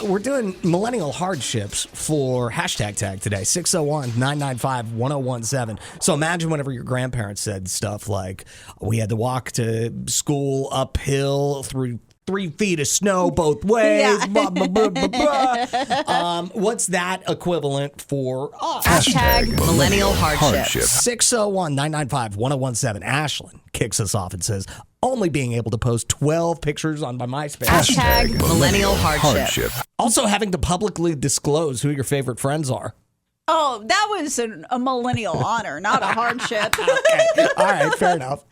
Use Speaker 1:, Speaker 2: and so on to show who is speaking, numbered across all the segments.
Speaker 1: We're doing millennial hardships for hashtag tag today, 601-995-1017. So imagine whenever your grandparents said stuff like, we had to walk to school uphill through 3 feet of snow both ways.
Speaker 2: Yeah.
Speaker 1: Blah, blah, blah, blah, blah. What's that equivalent for us?
Speaker 2: Hashtag millennial hardship.
Speaker 1: 601-995-1017. Ashlyn kicks us off and says, only being able to post 12 pictures on my MySpace.
Speaker 2: Hashtag millennial hardship.
Speaker 1: Also having to publicly disclose who your favorite friends are.
Speaker 2: Oh, that was a millennial honor, not a hardship.
Speaker 1: Okay. All right, fair enough.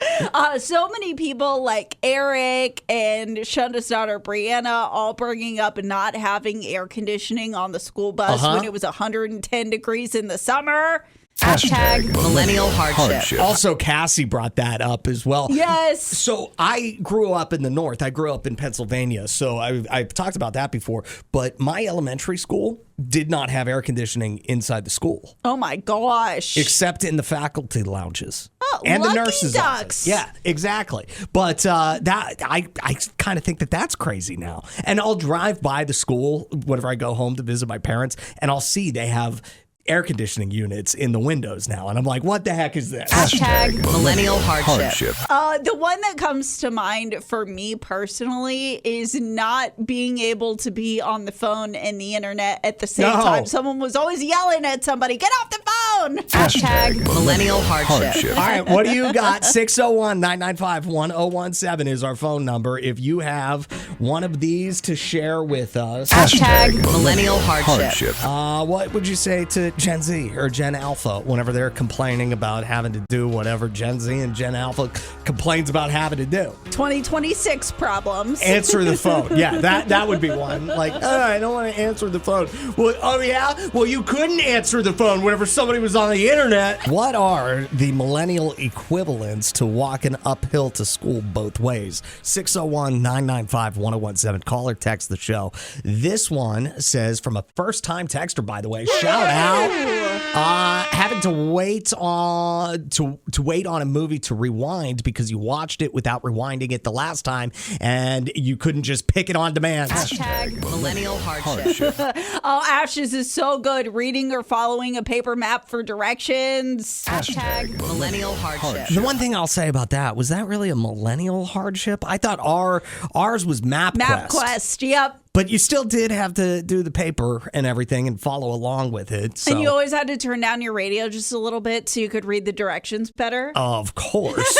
Speaker 2: So many people like Eric and Shonda's daughter Brianna all bringing up not having air conditioning on the school bus when it was 110 degrees in the summer. Hashtag millennial hardship.
Speaker 1: Also, Cassie brought that up as well.
Speaker 2: Yes.
Speaker 1: So I grew up in the north. I grew up in Pennsylvania. So I've talked about that before. But my elementary school did not have air conditioning inside the school.
Speaker 2: Oh, my gosh.
Speaker 1: Except in the faculty lounges.
Speaker 2: Oh,
Speaker 1: and the
Speaker 2: lucky
Speaker 1: nurses'
Speaker 2: ducks.
Speaker 1: office. Yeah, exactly. But that I kind of think that's crazy now. And I'll drive by the school whenever I go home to visit my parents, and I'll see they have air conditioning units in the windows now. And I'm like, what the heck is this?
Speaker 2: Hashtag millennial hardship. The one that comes to mind for me personally is not being able to be on the phone and the internet at the same time. Someone was always yelling at somebody, get off the phone. Hashtag millennial hardship.
Speaker 1: All right, what do you got? 601-995-1017 is our phone number. If you have one of these to share with us.
Speaker 2: Hashtag millennial hardship.
Speaker 1: What would you say to Gen Z or Gen Alpha whenever they're complaining about having to do whatever Gen Z and Gen Alpha complains about having to do?
Speaker 2: 2026 problems.
Speaker 1: Answer the phone. Yeah, that would be one. Like, oh, I don't want to answer the phone. Well, oh yeah? Well, you couldn't answer the phone whenever somebody was on the internet. What are the millennial equivalents to walking uphill to school both ways? 601-995-1017. Call or text the show. This one says from a first-time texter, by the way. Shout out. Having to wait on a movie to rewind because you watched it without rewinding it the last time and you couldn't just pick it on demand.
Speaker 2: Hashtag millennial hardship. Oh, Ashes is so good. Reading or following a paper map for directions. Hashtag millennial hardship.
Speaker 1: The one thing I'll say about that, was that really a millennial hardship? I thought ours was MapQuest.
Speaker 2: MapQuest, yep.
Speaker 1: But you still did have to do the paper and everything and follow along with it. So.
Speaker 2: And you always had to turn down your radio just a little bit so you could read the directions better.
Speaker 1: Of course.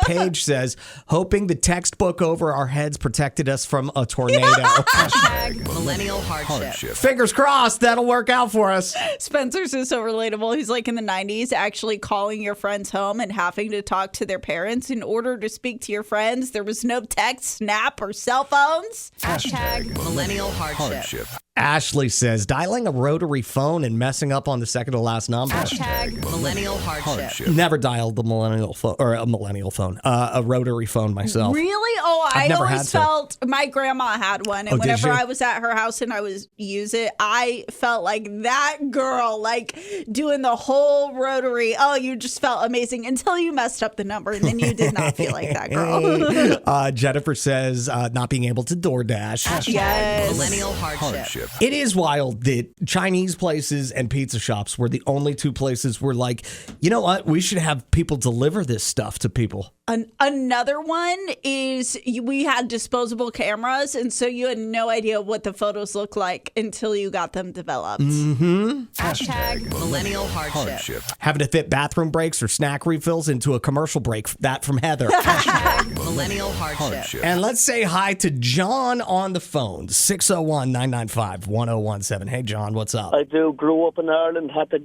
Speaker 1: Paige says, hoping the textbook over our heads protected us from a tornado.
Speaker 2: Hashtag millennial hardship.
Speaker 1: Fingers crossed that'll work out for us.
Speaker 2: Spencer's is so relatable. He's like in the 90s, actually calling your friends home and having to talk to their parents in order to speak to your friends. There was no text, snap, or cell phones. Hashtag millennial hardship.
Speaker 1: Ashley says, dialing a rotary phone and messing up on the second to last number.
Speaker 2: Hashtag millennial hardship.
Speaker 1: Never dialed the millennial phone, or a millennial phone, a rotary phone myself.
Speaker 2: Really? Oh, I
Speaker 1: never
Speaker 2: always felt, my grandma had one, and whenever I was at her house and I was use it, I felt like that girl, like doing the whole rotary. Oh, you just felt amazing until you messed up the number, and then you did not feel like that girl.
Speaker 1: Jennifer says, not being able to DoorDash.
Speaker 2: Yes.
Speaker 3: Millennial hardship.
Speaker 1: It is wild that Chinese places and pizza shops were the only two places where, like, you know what? We should have people deliver this stuff to people.
Speaker 2: Another one is we had disposable cameras, and so you had no idea what the photos looked like until you got them developed.
Speaker 1: Mm-hmm.
Speaker 2: Hashtag millennial hardship.
Speaker 1: Having to fit bathroom breaks or snack refills into a commercial break. That from Heather.
Speaker 2: Hashtag millennial hardship.
Speaker 1: And let's say hi to John on the phone. 601-995-1017. Hey, John, what's up?
Speaker 4: I grew up in Ireland, had to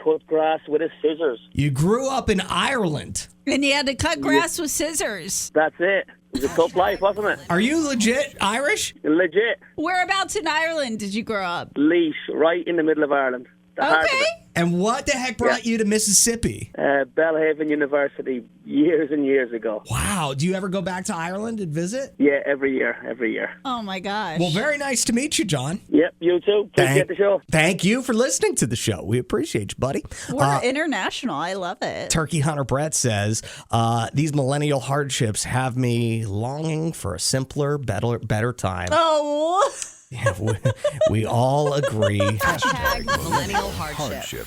Speaker 4: cut grass with a scissors.
Speaker 1: You grew up in Ireland?
Speaker 2: And you had to cut grass with scissors.
Speaker 4: That's it. It was a tough life, wasn't it?
Speaker 1: Are you legit Irish?
Speaker 4: Legit.
Speaker 2: Whereabouts in Ireland did you grow up?
Speaker 4: Laois, right in the middle of Ireland. The heart of it.
Speaker 1: And what the heck brought you to Mississippi?
Speaker 4: Belhaven University, years and years ago.
Speaker 1: Wow. Do you ever go back to Ireland and visit?
Speaker 4: Yeah, every year.
Speaker 2: Oh, my gosh.
Speaker 1: Well, very nice to meet you, John.
Speaker 4: Yep, you too. Appreciate the show.
Speaker 1: Thank you for listening to the show. We appreciate you, buddy.
Speaker 2: We're international. I love it.
Speaker 1: Turkey Hunter Brett says, these millennial hardships have me longing for a simpler, better time.
Speaker 2: Oh,
Speaker 1: Yeah, we all agree.
Speaker 3: Millennial Hardship.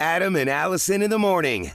Speaker 3: Adam and Allison in the morning.